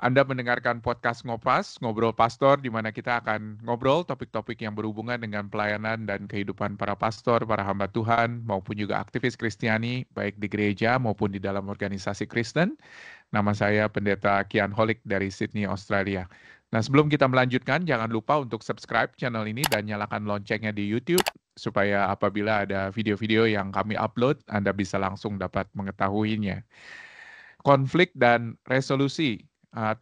Anda mendengarkan podcast Ngopas, Ngobrol Pastor, di mana kita akan ngobrol topik-topik yang berhubungan dengan pelayanan dan kehidupan para pastor, para hamba Tuhan, maupun juga aktivis Kristiani, baik di gereja maupun di dalam organisasi Kristen. Nama saya Pendeta Kian Holik dari Sydney, Australia. Nah, sebelum kita melanjutkan, jangan lupa untuk subscribe channel ini dan nyalakan loncengnya di YouTube, supaya apabila ada video-video yang kami upload, Anda bisa langsung dapat mengetahuinya. Konflik dan resolusi.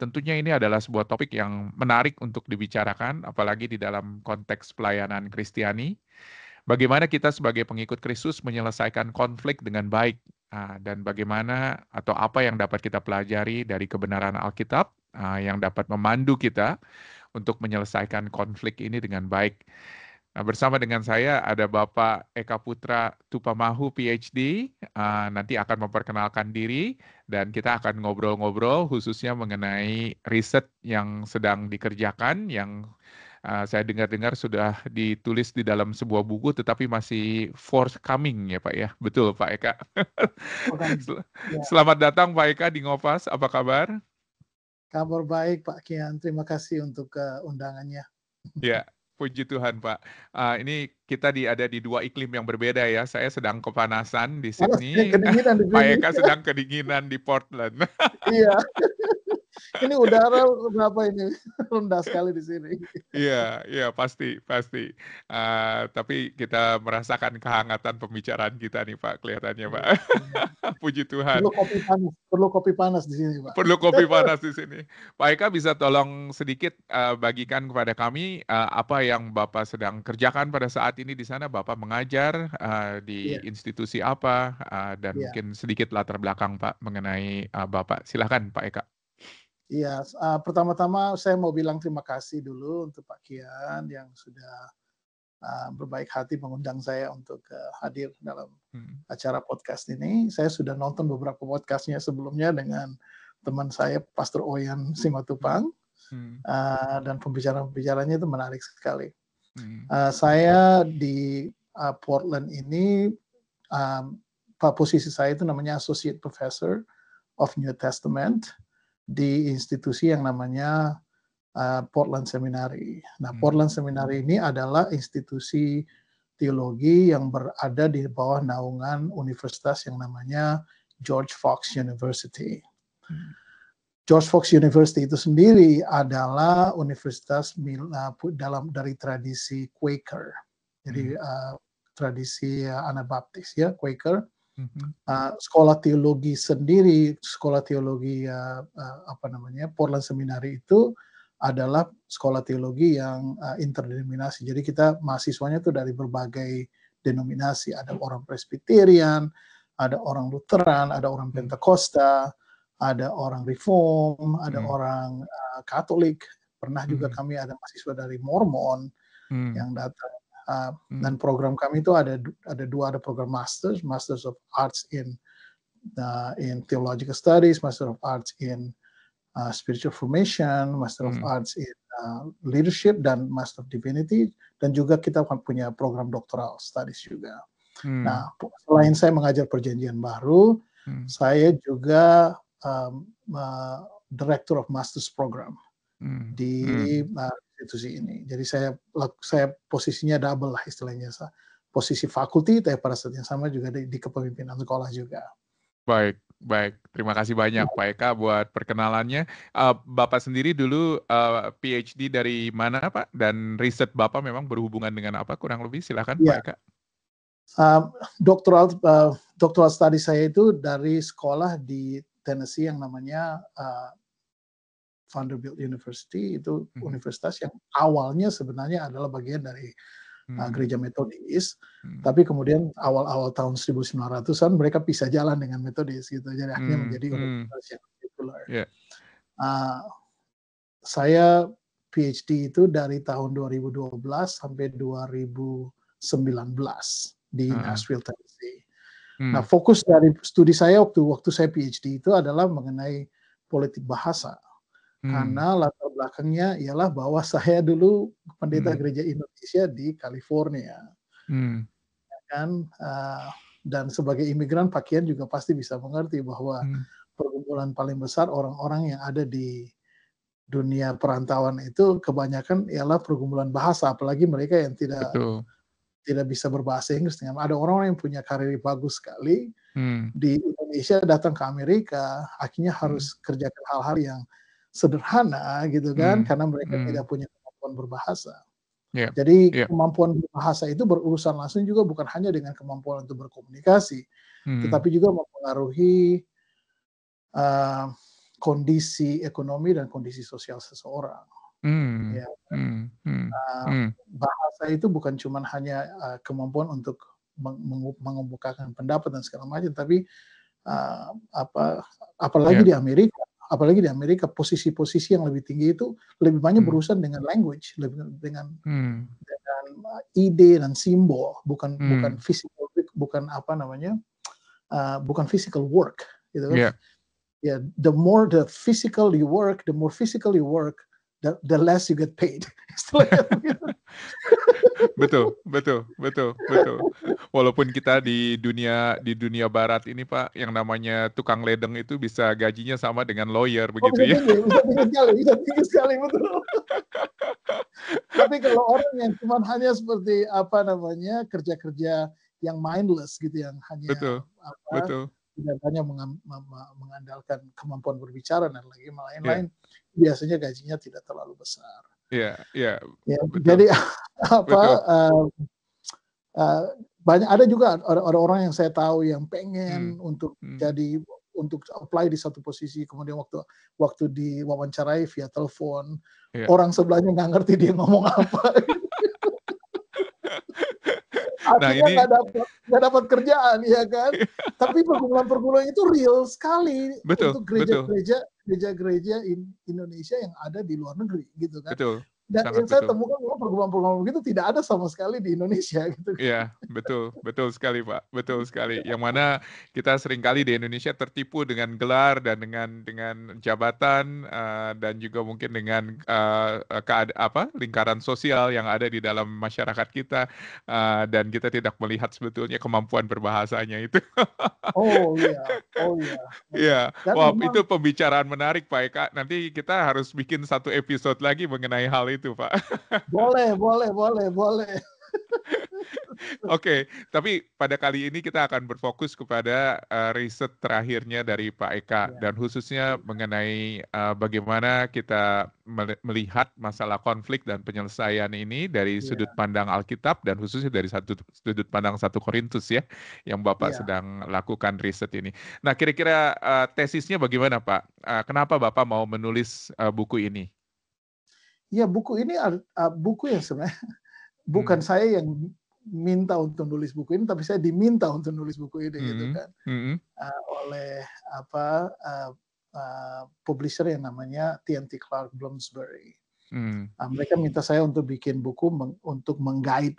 Tentunya ini adalah sebuah topik yang menarik untuk dibicarakan, apalagi di dalam konteks pelayanan Kristiani. Bagaimana kita sebagai pengikut Kristus menyelesaikan konflik dengan baik, dan bagaimana atau apa yang dapat kita pelajari dari kebenaran Alkitab, yang dapat memandu kita untuk menyelesaikan konflik ini dengan baik. Nah, bersama dengan saya ada Bapak Eka Putra Tupamahu PhD, nanti akan memperkenalkan diri dan kita akan ngobrol-ngobrol khususnya mengenai riset yang sedang dikerjakan, yang saya dengar-dengar sudah ditulis di dalam sebuah buku tetapi masih forthcoming ya Pak ya, betul Pak Eka. Ya, Selamat datang Pak Eka di Ngopas, apa kabar? kabar baik Pak Kian, terima kasih untuk undangannya. Ya, puji Tuhan Pak. Ini kita ada di dua iklim yang berbeda ya. Saya sedang kepanasan di Sydney, Kedinginan di Pak sini. Eka sedang kedinginan di Portland. Iya, ini udara berapa ini rendah sekali di sini. Iya, pasti. Tapi kita merasakan kehangatan pembicaraan kita nih Pak, kelihatannya Pak. Puji Tuhan. Perlu kopi panas di sini Pak. Perlu kopi panas di sini. Pak Eka bisa tolong sedikit bagikan kepada kami apa yang Bapak sedang kerjakan pada saat ini di sana. Bapak mengajar di institusi apa, dan mungkin sedikit latar belakang Pak mengenai Bapak. Silakan Pak Eka. Iya, pertama-tama saya mau bilang terima kasih dulu untuk Pak Kian yang sudah berbaik hati mengundang saya untuk hadir dalam acara podcast ini. Saya sudah nonton beberapa podcastnya sebelumnya dengan teman saya, Pastor Oyan Simatupang, dan pembicaraan-pembicaranya itu menarik sekali. Saya di Portland ini, posisi saya itu namanya Associate Professor of New Testament di institusi yang namanya Portland Seminary. Nah, Portland Seminary ini adalah institusi teologi yang berada di bawah naungan universitas yang namanya George Fox University. George Fox University itu sendiri adalah universitas dari tradisi Quaker, jadi tradisi Anabaptis ya, Quaker. Sekolah teologi sendiri, sekolah teologi Portland Seminary itu adalah sekolah teologi yang interdenominasi. Jadi kita mahasiswanya itu dari berbagai denominasi. Ada orang Presbyterian, ada orang Lutheran, ada orang Pentakosta, ada orang Reform, ada orang Katolik. Pernah juga kami ada mahasiswa dari Mormon yang datang. Dan program kami itu ada program Masters of Arts in Theological Studies, Master of Arts in Spiritual Formation, Master of Arts in Leadership, dan Master of Divinity, dan juga kita punya program Doctoral Studies juga. Nah, selain saya mengajar Perjanjian Baru, saya juga Director of Masters Program di institusi ini. Jadi saya posisinya double lah istilahnya, posisi fakulti, tapi pada saat yang sama juga di kepemimpinan sekolah juga. Baik. Terima kasih banyak Pak Eka buat perkenalannya. Bapak sendiri dulu PhD dari mana Pak? Dan riset Bapak memang berhubungan dengan apa? Kurang lebih silakan Pak Eka. Doctoral study saya itu dari sekolah di Tennessee yang namanya Vanderbilt University. Itu universitas yang awalnya sebenarnya adalah bagian dari gereja Metodis, tapi kemudian awal-awal tahun 1900-an mereka pisah jalan dengan Metodis gitu, jadi akhirnya menjadi universitas yang populer. Saya PhD itu dari tahun 2012 sampai 2019 di Nashville, Tennessee. Nah, fokus dari studi saya waktu saya PhD itu adalah mengenai politik bahasa. Karena latar belakangnya ialah bahwa saya dulu pendeta gereja Indonesia di California, kan? Dan sebagai imigran, Pak Kian juga pasti bisa mengerti bahwa perkumpulan paling besar orang-orang yang ada di dunia perantauan itu kebanyakan ialah pergumulan bahasa, apalagi mereka yang tidak bisa berbahasa Inggris. Ada orang-orang yang punya karir bagus sekali di Indonesia, datang ke Amerika, akhirnya harus kerjakan hal-hal yang sederhana gitu kan, karena mereka tidak punya kemampuan berbahasa. Jadi kemampuan berbahasa itu berurusan langsung juga bukan hanya dengan kemampuan untuk berkomunikasi, tetapi juga mempengaruhi kondisi ekonomi dan kondisi sosial seseorang. Ya, bahasa itu bukan cuma hanya kemampuan untuk mengemukakan pendapat dan segala macam, tapi apalagi di Amerika posisi-posisi yang lebih tinggi itu lebih banyak berurusan dengan language, dengan ide dan simbol, bukan physical, bukan bukan physical work, gitu kan? Yeah, the more physical you work, the less you get paid. Betul. Walaupun kita di dunia barat ini Pak, yang namanya tukang ledeng itu bisa gajinya sama dengan lawyer begitu ya. Bisa tinggi sekali, betul. Tapi kalau orang yang cuma hanya seperti kerja-kerja yang mindless gitu, yang hanya tidak banyak mengandalkan kemampuan berbicara dan lain-lain, biasanya gajinya tidak terlalu besar. Iya. Jadi banyak, ada juga orang yang saya tahu yang pengen untuk apply di satu posisi, kemudian waktu diwawancarai via telepon, orang sebelahnya nggak ngerti dia ngomong apa. Akhirnya nggak dapat kerjaan, ya kan? Tapi pergumulan itu real sekali untuk gereja-gereja Indonesia yang ada di luar negeri, gitu kan? Dan yang saya temukan bahwa pergumulan-pergumulan begitu tidak ada sama sekali di Indonesia, gitu. Iya, betul sekali Pak, betul sekali. Yang mana kita seringkali di Indonesia tertipu dengan gelar dan dengan jabatan dan juga mungkin dengan lingkaran sosial yang ada di dalam masyarakat kita, dan kita tidak melihat sebetulnya kemampuan berbahasanya itu. Oh iya. Iya, wah itu pembicaraan menarik Pak Eka. Nanti kita harus bikin satu episode lagi mengenai hal itu Pak. Boleh. Oke, tapi pada kali ini kita akan berfokus kepada riset terakhirnya dari Pak Eka, dan khususnya mengenai bagaimana kita melihat masalah konflik dan penyelesaian ini dari sudut pandang Alkitab, dan khususnya dari sudut pandang 1 Korintus ya, yang Bapak sedang lakukan riset ini. Nah, kira-kira tesisnya bagaimana Pak? Kenapa Bapak mau menulis buku ini? Ya, buku ini buku yang sebenarnya bukan saya yang minta untuk nulis buku ini, tapi saya diminta untuk nulis buku ini, gitu kan, oleh publisher yang namanya T&T Clark Bloomsbury. Mereka minta saya untuk bikin buku untuk mengguide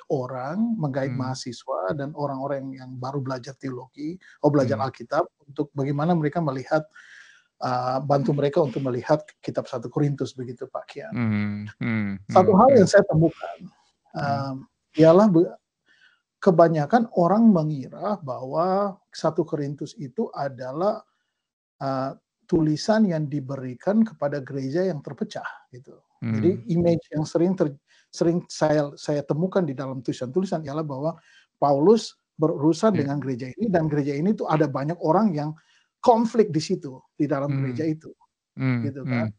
mahasiswa dan orang-orang yang baru belajar teologi, belajar Alkitab, untuk bagaimana mereka melihat, bantu mereka untuk melihat kitab 1 Korintus, begitu Pak Kian. Satu hal yang saya temukan ialah kebanyakan orang mengira bahwa 1 Korintus itu adalah tulisan yang diberikan kepada gereja yang terpecah, gitu. Jadi image yang sering saya temukan di dalam tulisan-tulisan ialah bahwa Paulus berurusan dengan gereja ini, dan gereja ini tuh ada banyak orang yang konflik di situ, di dalam gereja itu, gitu kan.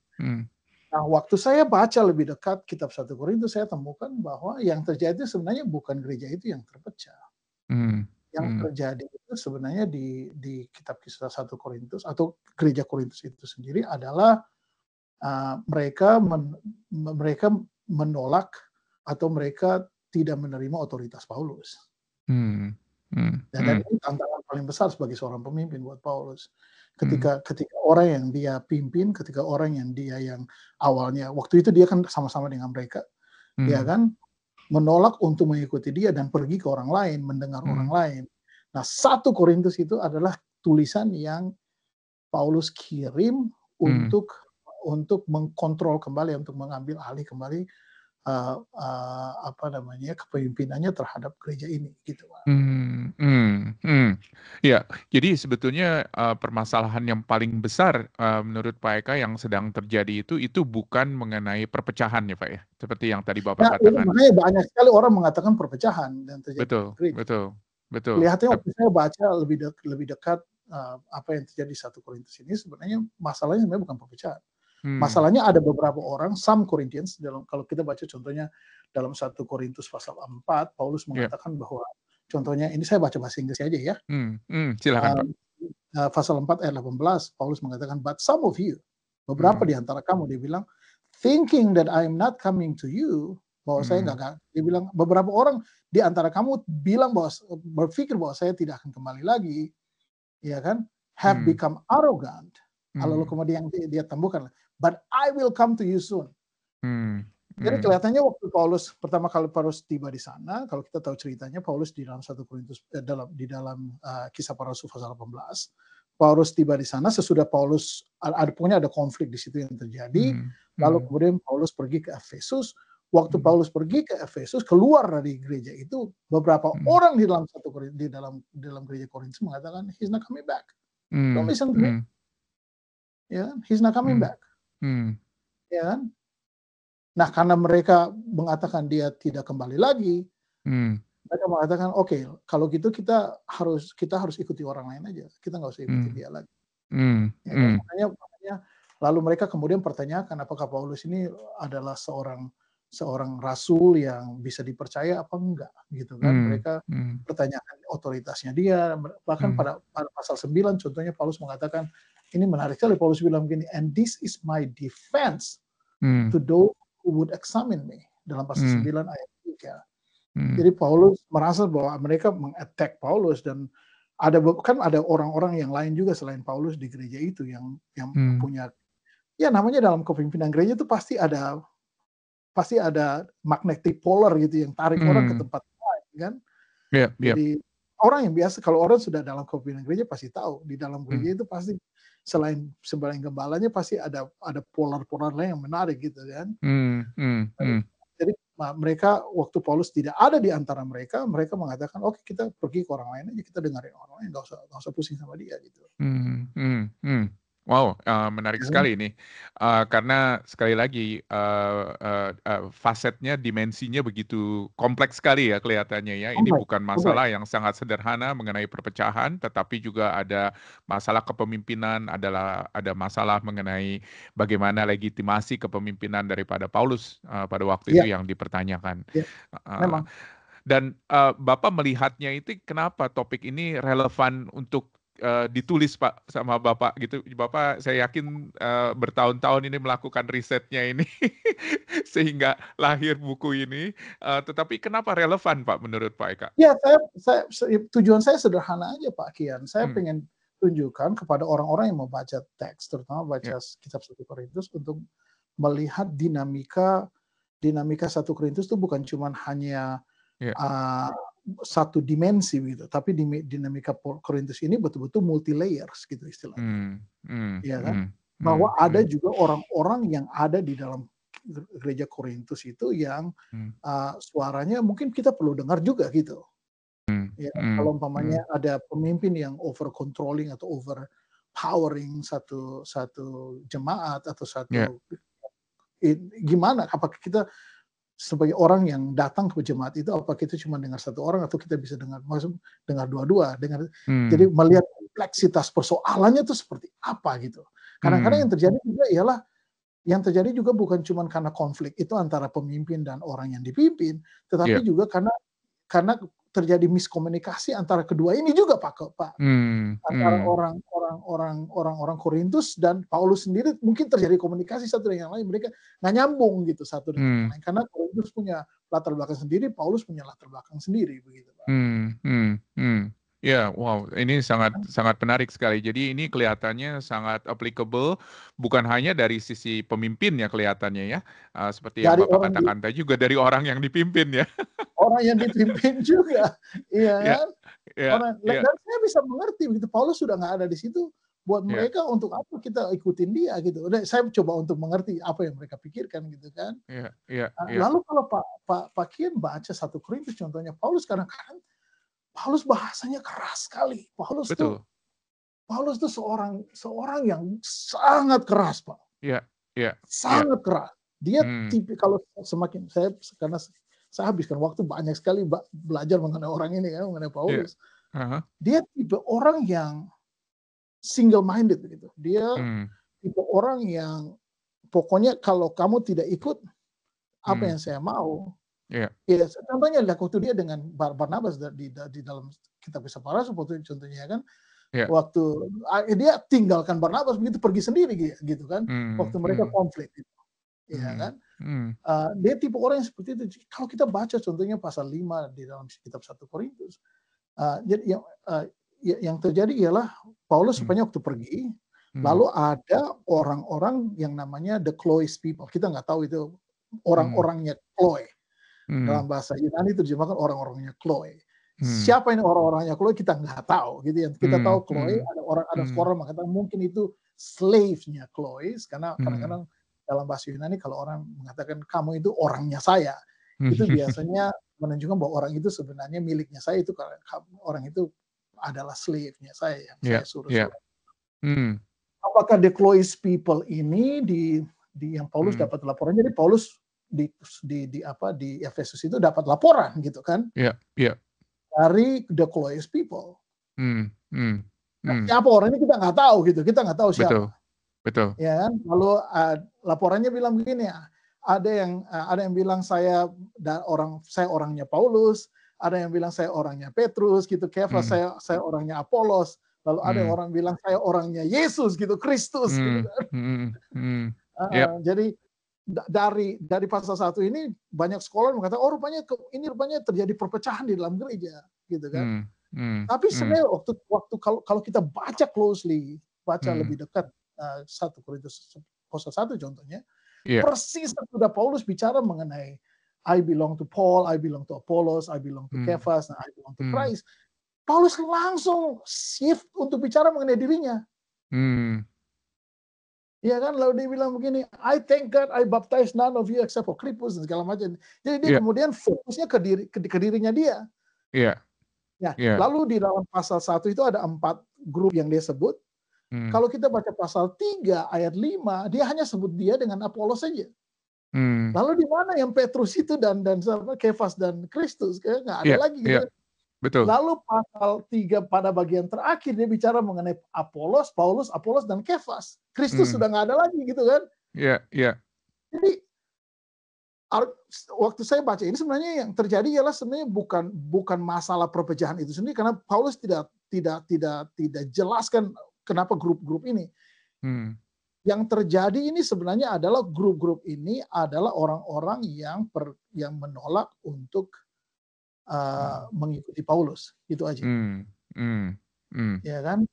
Nah, waktu saya baca lebih dekat kitab 1 Korintus, saya temukan bahwa yang terjadi sebenarnya bukan gereja itu yang terpecah. Yang terjadi itu sebenarnya di kitab kisah 1 Korintus atau gereja Korintus itu sendiri adalah mereka menolak atau mereka tidak menerima otoritas Paulus. Dan ini tantangan paling besar sebagai seorang pemimpin buat Paulus. Ketika orang yang dia pimpin, ketika orang yang dia yang awalnya, waktu itu dia kan sama-sama dengan mereka, dia kan menolak untuk mengikuti dia dan pergi ke orang lain, mendengar orang lain. Nah, 1 Korintus itu adalah tulisan yang Paulus kirim untuk mengkontrol kembali, untuk mengambil alih kembali kepemimpinannya terhadap gereja ini gitu, Pak. Ya, jadi sebetulnya permasalahan yang paling besar menurut Pak Eka yang sedang terjadi itu bukan mengenai perpecahan ya Pak ya, seperti yang tadi Bapak Nah, ini katakan. makanya banyak sekali orang mengatakan perpecahan yang terjadi di Betul, gereja. betul, betul. Kelihatannya waktu saya baca lebih dekat apa yang terjadi di 1 Korintus ini sebenarnya masalahnya sebenarnya bukan perpecahan. Masalahnya ada beberapa orang, some Corinthians, kalau kita baca contohnya dalam 1 Korintus pasal 4, Paulus mengatakan bahwa contohnya, ini saya baca bahasa Inggris aja ya. Silakan Pak. Pasal 4 ayat 18, Paulus mengatakan, but some of you, beberapa di antara kamu, dia bilang, thinking that I am not coming to you, bahwa saya nggak, dia bilang, beberapa orang di antara kamu bilang bahwa, berpikir bahwa saya tidak akan kembali lagi, ya kan, have become arrogant. Lalu kemudian dia tambahkan, but I will come to you soon. Jadi kelihatannya waktu pertama kali Paulus tiba di sana, kalau kita tahu ceritanya, Paulus di dalam 1 Korintus di dalam Kisah Para Rasul pasal 18, Paulus tiba di sana sesudah Paulus ada konflik di situ yang terjadi, lalu kemudian Paulus pergi ke Efesus. Waktu Paulus pergi ke Efesus, keluar dari gereja itu, beberapa orang di dalam gereja Korintus mengatakan, he's not coming back. Don't listen to him. Ya, he's not coming back. Ya kan? Nah, karena mereka mengatakan dia tidak kembali lagi, mereka mengatakan, oke, kalau gitu kita harus ikuti orang lain aja. Kita nggak usah ikuti dia lagi. Ya kan? Makanya lalu mereka kemudian pertanyakan apakah Paulus ini adalah seorang rasul yang bisa dipercaya apa enggak, gitu kan? Mereka pertanyakan otoritasnya dia. Bahkan pada pasal 9 contohnya Paulus mengatakan, ini menarik sekali, Paulus bilang begini, and this is my defense to those who would examine me, dalam pasal 9 ayat 3. Jadi Paulus merasa bahwa mereka meng-attack Paulus, dan ada orang-orang yang lain juga selain Paulus di gereja itu yang punya, ya namanya dalam kepemimpinan gereja itu pasti ada magnetic polar gitu yang tarik orang ke tempat lain kan. Jadi orang yang biasa, kalau orang sudah dalam kepemimpinan gereja pasti tahu di dalam gereja itu pasti selain gembalanya pasti ada polar-polar lain yang menarik gitu kan. Jadi mereka waktu Paulus tidak ada di antara mereka mengatakan, oke, kita pergi ke orang lain aja, kita dengarin orang lain, nggak usah pusing sama dia gitu. Wow, menarik sekali ini, karena sekali lagi fasetnya, dimensinya begitu kompleks sekali ya kelihatannya ya. Ini bukan masalah yang sangat sederhana mengenai perpecahan, tetapi juga ada masalah kepemimpinan, ada masalah mengenai bagaimana legitimasi kepemimpinan daripada Paulus pada waktu itu yang dipertanyakan. Memang. Dan Bapak melihatnya itu kenapa topik ini relevan untuk ditulis Pak sama Bapak gitu. Bapak saya yakin bertahun-tahun ini melakukan risetnya ini sehingga lahir buku ini. Tetapi kenapa relevan Pak menurut Pak Eka? Ya, tujuan saya sederhana aja Pak Kian. Saya pengen tunjukkan kepada orang-orang yang mau baca teks, terutama baca kitab 1 Korintus, untuk melihat dinamika 1 Korintus itu bukan cuma hanya satu dimensi gitu, tapi dinamika Korintus ini betul-betul multi layers gitu istilahnya. Ya kan? Bahwa ada juga orang-orang yang ada di dalam gereja Korintus itu yang suaranya mungkin kita perlu dengar juga gitu. Ya, kalau umpamanya ada pemimpin yang over controlling atau over powering satu jemaat atau gimana, apakah kita sebagai orang yang datang ke jemaat itu, apakah kita cuma dengar satu orang atau kita bisa dengar dua-dua, jadi melihat kompleksitas persoalannya itu seperti apa gitu. Kadang-kadang yang terjadi juga bukan cuma karena konflik itu antara pemimpin dan orang yang dipimpin, tetapi juga karena terjadi miskomunikasi antara kedua ini juga Pak. Antara orang Korintus dan Paulus sendiri mungkin terjadi komunikasi satu dengan yang lain, mereka nggak nyambung gitu satu dengan yang lain, karena Korintus punya latar belakang sendiri, Paulus punya latar belakang sendiri begitu Pak. Ya, wow, ini sangat menarik sekali. Jadi ini kelihatannya sangat applicable, bukan hanya dari sisi pemimpin ya kelihatannya ya, seperti yang Bapak katakan tadi, juga dari orang yang dipimpin ya. Orang yang dipimpin juga, iya kan? Dan saya bisa mengerti begitu Paulus sudah nggak ada di situ, Buat mereka untuk apa kita ikutin dia gitu. Dan saya coba untuk mengerti apa yang mereka pikirkan gitu kan. Lalu kalau Pak Kian baca 1 Korintus contohnya, Paulus kadang-kadang Paulus bahasanya keras sekali. Paulus tuh seorang yang sangat keras, Pak. Sangat keras. Dia tipe kalau semakin karena saya habiskan waktu banyak sekali belajar mengenai orang ini kan, mengenai Paulus. Dia tipe orang yang single minded gitu. Dia tipe orang yang pokoknya kalau kamu tidak ikut apa yang saya mau. Ya, contohnya waktu dia dengan Barnabas di dalam kitab Kisah Para Rasul contohnya kan. Waktu dia tinggalkan Barnabas begitu pergi sendiri gitu kan. Waktu mereka konflik gitu. Ya kan? Dia tipe orang yang seperti itu. Kalau kita baca contohnya pasal 5 di dalam kitab 1 Korintus. Jadi yang terjadi ialah Paulus supaya waktu pergi, lalu ada orang-orang yang namanya the Chloe's people. Kita nggak tahu itu orang-orangnya Chloe. Dalam bahasa Yunani terjemahkan orang-orangnya Chloe. Siapa ini orang-orangnya Chloe kita nggak tahu. Gitu ya. Kita tahu Chloe ada orang mengatakan mungkin itu slave-nya Chloe, karena kadang-kadang dalam bahasa Yunani kalau orang mengatakan kamu itu orangnya saya, itu biasanya menunjukkan bahwa orang itu sebenarnya miliknya saya, itu karena orang itu adalah slave-nya saya yang saya suruh. Apakah the Chloe's people ini di yang Paulus dapat laporan? Jadi Paulus di Efesus itu dapat laporan gitu kan? Dari the Chloe's people. Siapa orang ini kita nggak tahu gitu, kita nggak tahu siapa. Betul. Ya kan? Lalu laporannya bilang begini, ada yang bilang saya orangnya Paulus, ada yang bilang saya orangnya Petrus gitu, Kefas saya orangnya Apolos, lalu ada orang bilang saya orangnya Yesus gitu, Kristus gitu kan. Jadi dari pasal 1 ini banyak sekolah mengatakan rupanya terjadi perpecahan di dalam gereja gitu kan. Tapi sebenarnya waktu kalau kita baca closely, baca lebih dekat 1 Korintus pasal 1 contohnya, persis sudah Paulus bicara mengenai I belong to Paul, I belong to Apollos, I belong to Kefas, I belong to Christ. Paulus langsung shift untuk bicara mengenai dirinya. Ya kan, lalu dia bilang begini, I thank God I baptize none of you except for Crispus dan segala macam. Jadi dia kemudian fokusnya ke dirinya dia. Lalu di dalam pasal 1 itu ada 4 grup yang dia sebut. Kalau kita baca pasal 3 ayat 5, dia hanya sebut dia dengan Apolos saja. Lalu di mana yang Petrus itu dan Kefas dan Kristus? Nggak ada lagi gitu. Betul. Lalu pasal 3 pada bagian terakhir dia bicara mengenai Apolos, Paulus, Apolos dan Kefas. Kristus sudah nggak ada lagi gitu kan? Jadi waktu saya baca ini sebenarnya yang terjadi ialah sebenarnya bukan masalah perpecahan itu sendiri, karena Paulus tidak jelaskan kenapa grup-grup ini. Yang terjadi ini sebenarnya adalah grup-grup ini adalah orang-orang yang menolak untuk mengikuti Paulus, itu aja. Ya kan?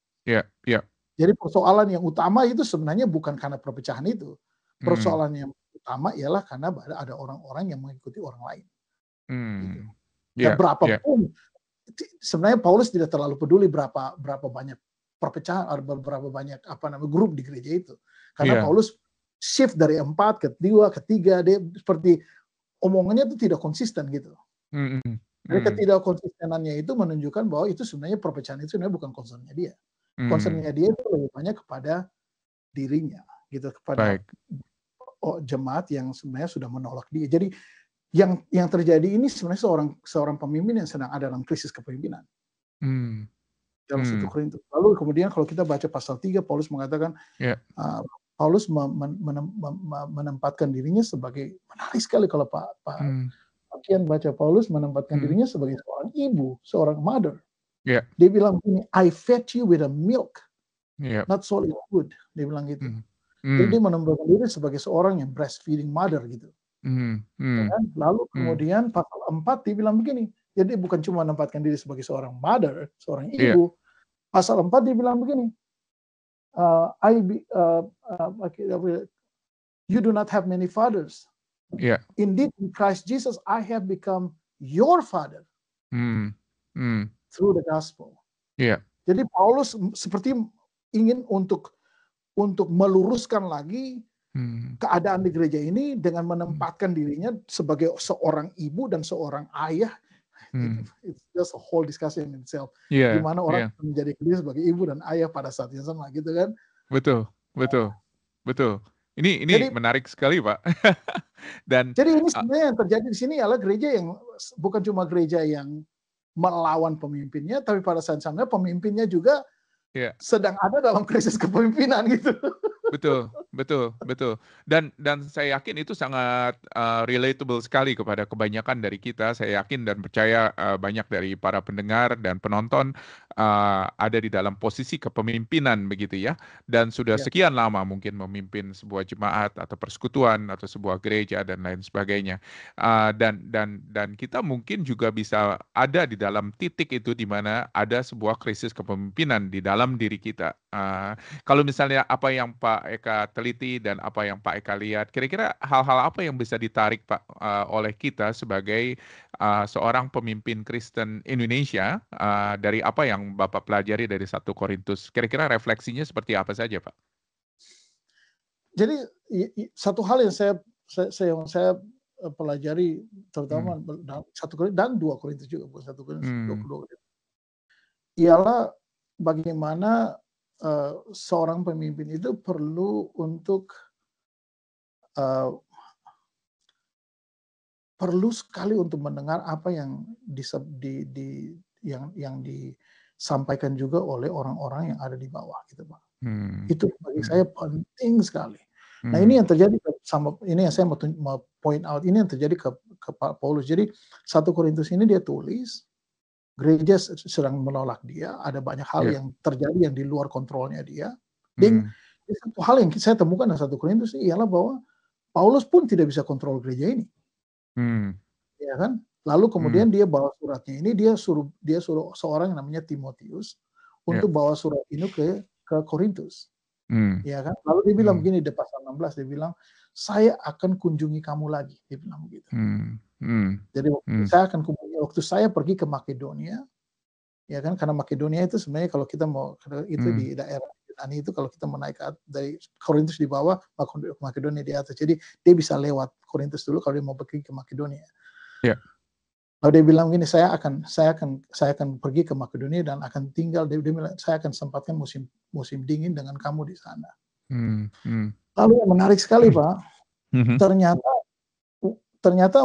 Jadi persoalan yang utama itu sebenarnya bukan karena perpecahan itu. Persoalan yang utama ialah karena ada orang-orang yang mengikuti orang lain. Gitu. Dan berapapun sebenarnya Paulus tidak terlalu peduli berapa banyak perpecahan atau berapa banyak grup di gereja itu. Karena Paulus shift dari 4 ke 2 ke 3, dia seperti omongannya itu tidak konsisten gitu. Jadi ketidakkonsistenannya itu menunjukkan bahwa itu sebenarnya perpecahan itu sebenarnya bukan concernnya dia. Concernnya dia itu lebih banyak kepada dirinya, gitu, kepada jemaat yang sebenarnya sudah menolak dia. Jadi yang terjadi ini sebenarnya seorang pemimpin yang sedang ada dalam krisis kepemimpinan. Dalam 1 Korintus. Lalu kemudian kalau kita baca pasal 3, Paulus mengatakan Paulus menempatkan dirinya sebagai, menarik sekali kalau Pak Kian baca, Paulus menempatkan dirinya sebagai seorang ibu, seorang mother. Dia bilang begini, I fed you with a milk, not solid food. Dia bilang gitu. Jadi dia menempatkan diri sebagai seorang yang breastfeeding mother gitu. Ya kan? Lalu kemudian pasal 4 dia bilang begini, jadi bukan cuma menempatkan diri sebagai seorang mother, seorang ibu. Pasal 4 dia bilang begini, you do not have many fathers. Indeed, in Christ Jesus, I have become your father through the gospel. Jadi Paulus seperti ingin untuk meluruskan lagi keadaan di gereja ini dengan menempatkan dirinya sebagai seorang ibu dan seorang ayah. It's just a whole discussion in itself. Gimana orang menjadi diri sebagai ibu dan ayah pada saat yang sama gitu kan? Betul. Ini Jadi, menarik sekali, Pak. Jadi ini sebenarnya yang terjadi di sini adalah gereja yang bukan cuma gereja yang melawan pemimpinnya, tapi pada saat sama pemimpinnya juga sedang ada dalam krisis kepemimpinan gitu. Betul. Dan saya yakin itu sangat relatable sekali kepada kebanyakan dari kita. Saya yakin dan percaya banyak dari para pendengar dan penonton ada di dalam posisi kepemimpinan begitu ya. Dan sudah sekian lama mungkin memimpin sebuah jemaat atau persekutuan atau sebuah gereja dan lain sebagainya. Dan kita mungkin juga bisa ada di dalam titik itu di mana ada sebuah krisis kepemimpinan di dalam diri kita. Kalau misalnya apa yang Pak Eka teliti dan apa yang Pak Eka lihat, kira-kira hal-hal apa yang bisa ditarik Pak oleh kita sebagai seorang pemimpin Kristen Indonesia dari apa yang Bapak pelajari dari 1 Korintus? Kira-kira refleksinya seperti apa saja, Pak? Jadi satu hal yang saya pelajari terutama dalam 1 Korintus dan 2 Korintus juga, bukan 1 Korintus, 2 Korintus. Ialah bagaimana seorang pemimpin itu perlu sekali untuk mendengar apa yang yang disampaikan juga oleh orang-orang yang ada di bawah gitu, Pak. Itu bagi saya penting sekali. Nah, ini yang terjadi ini yang saya mau point out, ini yang terjadi ke Pak Paulus. Jadi 1 Korintus ini dia tulis, gereja sedang menolak dia, ada banyak hal yang terjadi yang di luar kontrolnya dia. Dan satu hal yang saya temukan dalam 1 Korintus ialah bahwa Paulus pun tidak bisa kontrol gereja ini. Ya kan? Lalu kemudian dia bawa suratnya ini, dia suruh seorang yang namanya Timotius untuk bawa surat ini ke Korintus. Ya kan? Lalu dia bilang begini di pasal 16, dia bilang, "Saya akan kunjungi kamu lagi." Dia bilang begitu. Jadi waktu saya pergi ke Makedonia, ya kan, karena Makedonia itu sebenarnya kalau kita mau itu di daerah Yunani itu, kalau kita mau naik dari Korintus di bawah, Makedonia di atas. Jadi dia bisa lewat Korintus dulu kalau dia mau pergi ke Makedonia. Lalu dia bilang gini, saya akan pergi ke Makedonia dan akan tinggal. Dia bilang, saya akan sempatkan musim dingin dengan kamu di sana. Lalu yang menarik sekali, Pak, ternyata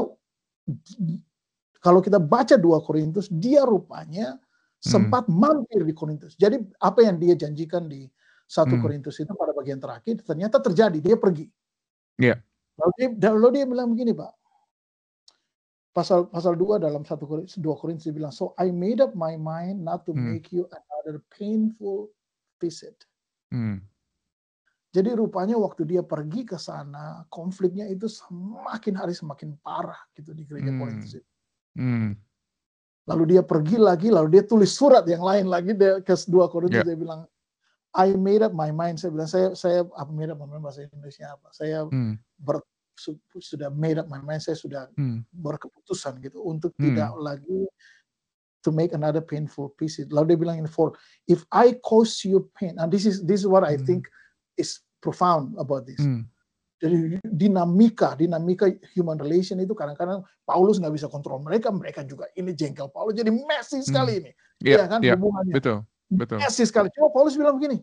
kalau kita baca 2 Korintus, dia rupanya sempat mampir di Korintus. Jadi apa yang dia janjikan di 1 Korintus itu pada bagian terakhir ternyata terjadi, dia pergi. Lalu dia bilang begini, Pak. Pasal 2 dalam 2 Korintus dia bilang, "So I made up my mind not to make you another painful visit." Jadi rupanya waktu dia pergi ke sana, konfliknya itu semakin hari semakin parah gitu di gereja Korintus itu. Lalu dia pergi lagi, lalu dia tulis surat yang lain lagi ke 2 Korintus, dia bilang, "I made up my mind." Saya bilang, saya made up my mind bahasa Indonesia apa? Saya sudah made up my mind, saya sudah berkeputusan gitu untuk tidak lagi to make another painful visit. Lalu dia bilang, "For if I cause you pain," and this is what I think is profound about this. Jadi dinamika human relation itu kadang-kadang Paulus nggak bisa kontrol mereka juga ini jengkel Paulus, jadi messy sekali ini. Iya kan hubungannya. Betul. Messy sekali. Cuma Paulus bilang begini,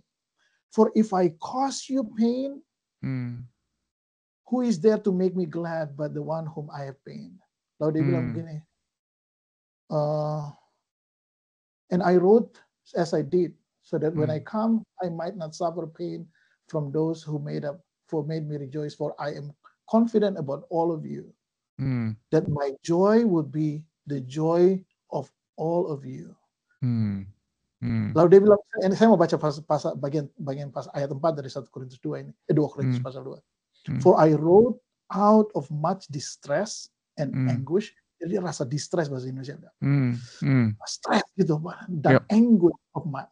"For if I cause you pain, who is there to make me glad but the one whom I have pained?" Lalu dia bilang begini, "And I wrote as I did, so that when I come, I might not suffer pain from those who made me rejoice, for I am confident about all of you, that my joy would be the joy of all of you." Lalu dia bilang, saya mau baca bagian ayat 4 dari 1 Korintus 2 ini, 2 Korintus pasal 2. "For I wrote out of much distress and anguish." Jadi rasa distress bahasa Indonesia. Stress gitu, dan anguish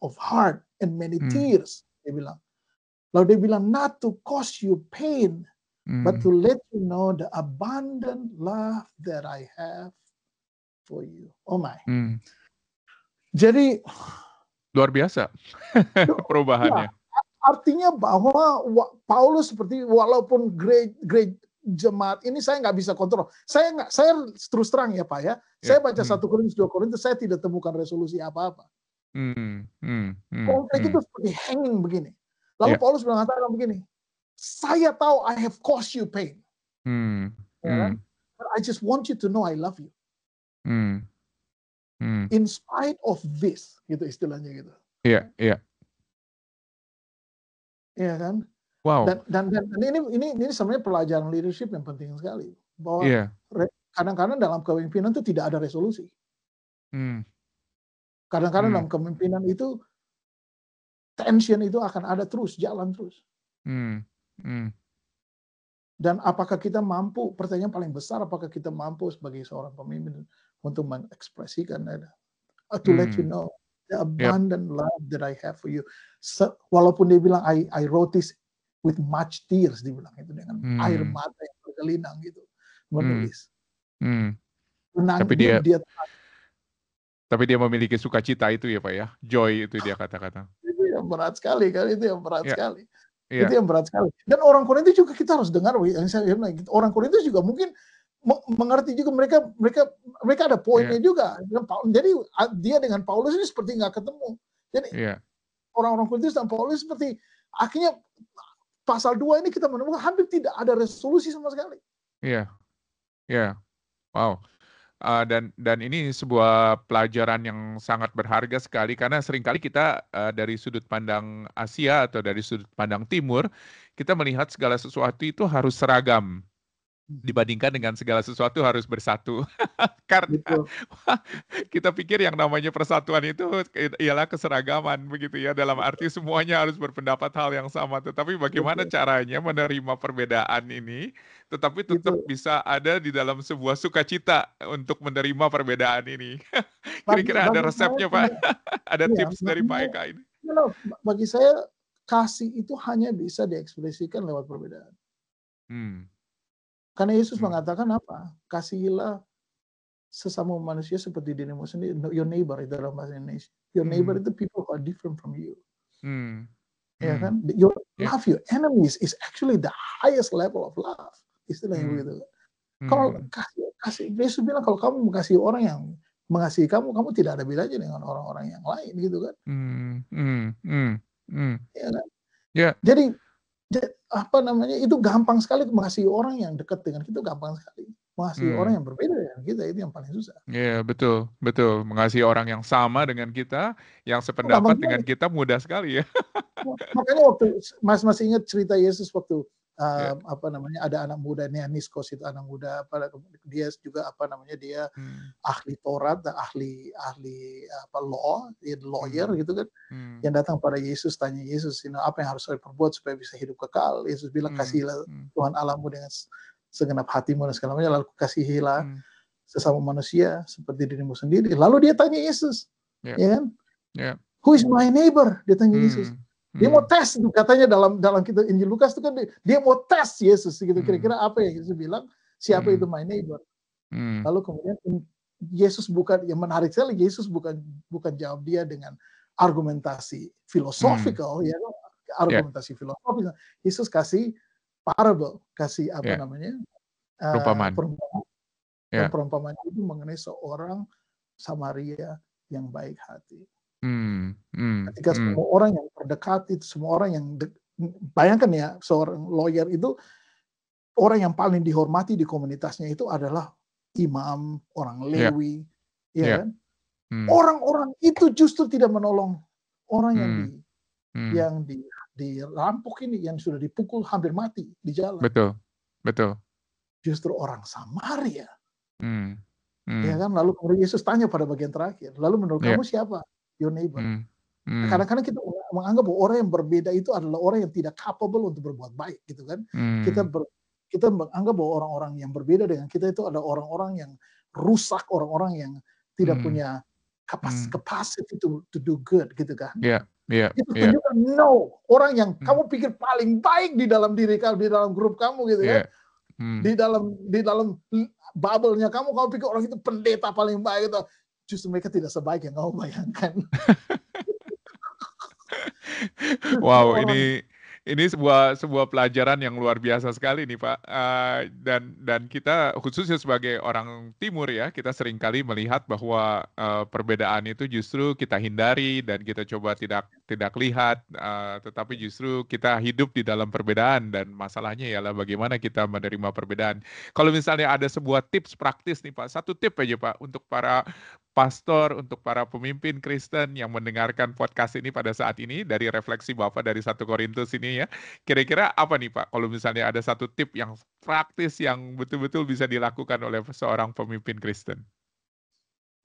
of heart and many tears, dia bilang. Lalu dia bilang, "Not to cause you pain, but to let you know the abundant love that I have for you." Oh my. Jadi luar biasa perubahannya. artinya bahwa Paulus seperti walaupun great jemaat ini saya nggak bisa kontrol. Saya terus terang ya Pak ya. Saya baca 1 Korintus 2 Korintus saya tidak temukan resolusi apa-apa. Kontrak itu seperti hanging begini. Lalu Paulus mengatakan begini, saya tahu I have caused you pain. Ya kan? But I just want you to know I love you. In spite of this, gitu istilahnya gitu. Iya, iya. Iya kan? Wow. Dan ini sebenarnya pelajaran leadership yang penting sekali. Bahwa kadang-kadang dalam kepemimpinan itu tidak ada resolusi. Kadang-kadang dalam kepemimpinan itu tension itu akan ada terus, jalan terus. Dan apakah kita mampu, pertanyaan paling besar, apakah kita mampu sebagai seorang pemimpin untuk mengekspresikan to let you know the abundant love that I have for you. Walaupun dia bilang I wrote this with much tears, dia bilang itu dengan air mata yang bergelinang gitu menulis. Tapi dia memiliki sukacita itu ya Pak ya, joy itu dia kata-kata. Itu yang berat sekali kan, itu yang berat sekali. Itu yang berat sekali. Dan orang Korintus juga kita harus dengar, orang Korintus juga mungkin mengerti juga, mereka ada poinnya juga. Jadi dia dengan Paulus ini seperti nggak ketemu. Jadi orang-orang Korintus dan Paulus seperti akhirnya pasal 2 ini kita menemukan hampir tidak ada resolusi sama sekali. Wow. Dan ini sebuah pelajaran yang sangat berharga sekali karena seringkali kita dari sudut pandang Asia atau dari sudut pandang Timur, kita melihat segala sesuatu itu harus seragam dibandingkan dengan segala sesuatu harus bersatu. Karena kita pikir yang namanya persatuan itu ialah keseragaman begitu ya, dalam arti semuanya harus berpendapat hal yang sama. Tetapi bagaimana caranya menerima perbedaan ini tetapi tetap bisa ada di dalam sebuah sukacita untuk menerima perbedaan ini. Kira-kira ada resepnya Pak? Ada tips dari Pak Eka ini? Bagi saya kasih itu hanya bisa diekspresikan lewat perbedaan. Karena Yesus mengatakan apa? Kasihilah sesama manusia seperti dirimu sendiri. Your neighbor itu dalam bahasa Indonesia. Your neighbor itu people who are different from you. Ya kan? Love your enemies is actually the highest level of love. Istilahnya begitu. Kalau kasih, Yesus bilang kalau kamu mengasihi orang yang mengasihi kamu, kamu tidak ada bedanya dengan orang-orang yang lain gitu kan. Ya kan? Jadi apa namanya, itu gampang sekali mengasihi orang yang dekat dengan kita, gampang sekali. Mengasihi orang yang berbeda dengan kita itu yang paling susah. Iya, betul. Mengasihi orang yang sama dengan kita, yang sependapat dengan kita mudah sekali ya. Makanya waktu masih ingat cerita Yesus waktu apa namanya, ada anak muda Niskos itu anak muda, dia juga apa namanya, dia ahli Taurat, ahli law, dia lawyer gitu kan, yang datang pada Yesus, tanya Yesus, apa yang harus saya perbuat supaya bisa hidup kekal. Yesus bilang, kasihilah Tuhan Allahmu dengan segenap hatimu dan segala macam, lalu kasihilah sesama manusia seperti dirimu sendiri. Lalu dia tanya Yesus, ya kan? Who is my neighbor? Dia tanya Yesus. Dia mau tes, katanya dalam kitab Injil Lukas itu kan dia mau tes Yesus gitu, kira-kira apa yang Yesus bilang, siapa itu my neighbor. Lalu kemudian Yesus bukan, yang menarik sekali, Yesus bukan jawab dia dengan argumentasi filosofikal, ya, argumentasi filosofis. Yesus kasih parable, kasih apa namanya, perumpamaan. Dan perumpamaan itu mengenai seorang Samaria yang baik hati. Ketika semua orang yang terdekat itu, semua orang yang bayangkan ya, seorang lawyer itu orang yang paling dihormati di komunitasnya itu adalah imam, orang Lewi, ya kan? Orang-orang itu justru tidak menolong orang yang dirampok ini, yang sudah dipukul hampir mati di jalan. Betul. Justru orang Samaria. Ya kan? Lalu kemudian Yesus tanya pada bagian terakhir, lalu menurut kamu siapa? Your neighbor. Kadang-kadang kita menganggap bahwa orang yang berbeda itu adalah orang yang tidak capable untuk berbuat baik, gitu kan? Kita menganggap bahwa orang-orang yang berbeda dengan kita itu adalah orang-orang yang rusak, orang-orang yang tidak punya capacity to do good, gitu kan? Itu tunjukkan no, orang yang kamu pikir paling baik di dalam diri kamu, di dalam grup kamu, gitu kan? Di dalam bubble-nya kamu pikir orang itu pendeta paling baik, itu justru mereka tidak sebaik yang kamu bayangkan. Wow, Orang ini sebuah pelajaran yang luar biasa sekali nih Pak. Dan kita khususnya sebagai orang Timur ya, kita seringkali melihat bahwa perbedaan itu justru kita hindari dan kita coba tidak lihat, tetapi justru kita hidup di dalam perbedaan dan masalahnya ialah bagaimana kita menerima perbedaan. Kalau misalnya ada sebuah tips praktis nih Pak, satu tip aja Pak untuk para pastor, untuk para pemimpin Kristen yang mendengarkan podcast ini pada saat ini dari refleksi Bapak dari 1 Korintus ini ya. Kira-kira apa nih Pak kalau misalnya ada satu tip yang praktis yang betul-betul bisa dilakukan oleh seorang pemimpin Kristen?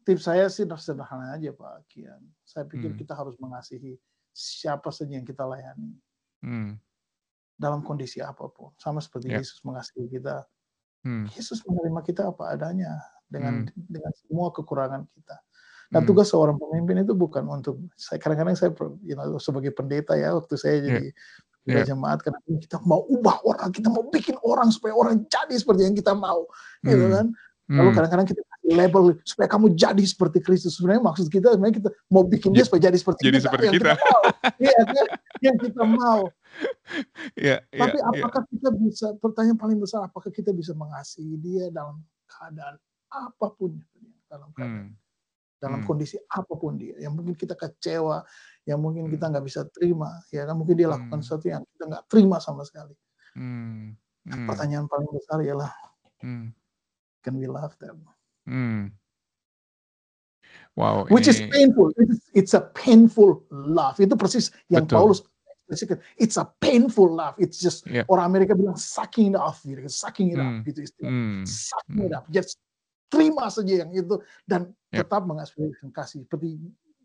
tips saya sih sederhana aja Pak Kian. Saya pikir Hmm. kita harus mengasihi siapa saja yang kita layani. Hmm. Dalam kondisi apapun. Sama seperti Ya. Yesus mengasihi kita. Hmm. Yesus menerima kita apa adanya dengan semua kekurangan kita. Dan Hmm. tugas seorang pemimpin itu bukan untuk kadang-kadang saya sebagai pendeta ya waktu saya jadi jemaat, karena kita mau ubah orang, kita mau bikin orang supaya orang jadi seperti yang kita mau, gitu kan. Lalu kadang-kadang kita kasih label supaya kamu jadi seperti Kristus. Sebenarnya maksud kita sebenarnya kita mau bikin dia supaya jadi seperti kita, yang kita mau. Iya kan? Yang kita mau. Tapi apakah kita bisa, pertanyaan paling besar, apakah kita bisa mengasihi dia dalam keadaan apapun, dalam kondisi apapun dia, yang mungkin kita kecewa, yang mungkin kita nggak bisa terima, ya kan, mungkin dia lakukan sesuatu yang kita nggak terima sama sekali. Pertanyaan paling besar ialah, can we love them? Wow, Which is painful. It's a painful love. Itu persis yang Paulus. It's a painful love. It's just orang Amerika bilang sucking it up, gitu gitu istilahnya. Sucking it up. Just terima saja yang itu dan tetap mengasihi kasih seperti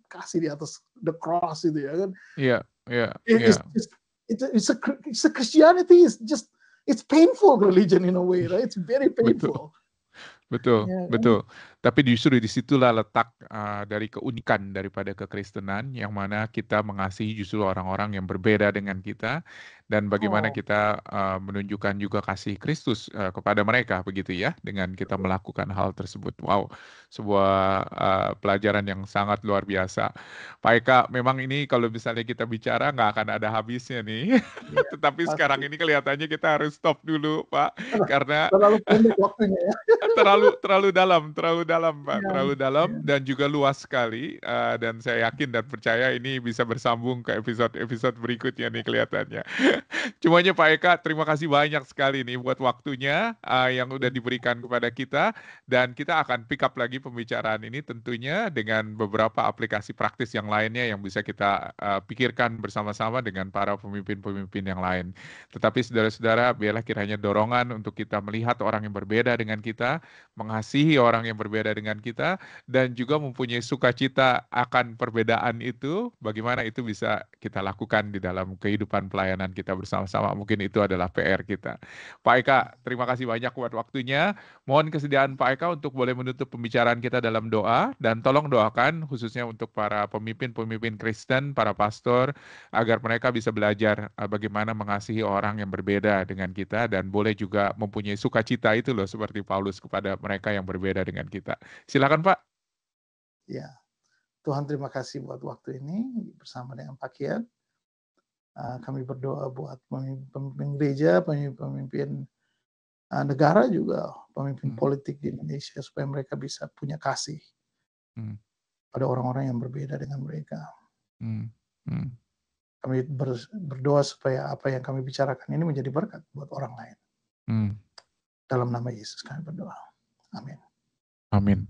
kasih di atas the cross itu ya kan. It's a Christianity is just it's painful religion in a way, right? It's very painful. Betul. Tapi justru disitulah letak dari keunikan daripada kekristenan, yang mana kita mengasihi justru orang-orang yang berbeda dengan kita, dan bagaimana kita menunjukkan juga kasih Kristus kepada mereka, begitu ya, dengan kita melakukan hal tersebut. Wow, sebuah pelajaran yang sangat luar biasa. Pak Eka, memang ini kalau misalnya kita bicara nggak akan ada habisnya nih. Tetapi sekarang ini kelihatannya kita harus stop dulu, Pak, karena terlalu pendek waktunya ya. terlalu dalam Pak, terlalu dalam dan juga luas sekali, dan saya yakin dan percaya ini bisa bersambung ke episode berikutnya nih kelihatannya. Cumanya Pak Eka, terima kasih banyak sekali nih buat waktunya yang udah diberikan kepada kita, dan kita akan pick up lagi pembicaraan ini tentunya dengan beberapa aplikasi praktis yang lainnya yang bisa kita pikirkan bersama-sama dengan para pemimpin-pemimpin yang lain. Tetapi saudara-saudara, biarlah kiranya dorongan untuk kita melihat orang yang berbeda dengan kita, mengasihi orang yang berbeda dengan kita, dan juga mempunyai sukacita akan perbedaan itu, bagaimana itu bisa kita lakukan di dalam kehidupan pelayanan kita bersama-sama. Mungkin itu adalah PR kita. Pak Eka, terima kasih banyak buat waktunya. Mohon kesediaan Pak Eka untuk boleh menutup pembicaraan kita dalam doa, dan tolong doakan khususnya untuk para pemimpin-pemimpin Kristen, para pastor, agar mereka bisa belajar bagaimana mengasihi orang yang berbeda dengan kita, dan boleh juga mempunyai sukacita itu loh, seperti Paulus kepada mereka yang berbeda dengan kita. Silakan Pak. Ya, Tuhan terima kasih buat waktu ini bersama dengan Pak Kian. Kami berdoa buat pemimpin gereja, pemimpin negara juga, pemimpin politik di Indonesia, supaya mereka bisa punya kasih pada orang-orang yang berbeda dengan mereka. Kami berdoa supaya apa yang kami bicarakan ini menjadi berkat buat orang lain. Dalam nama Yesus kami berdoa. Amin. Amin.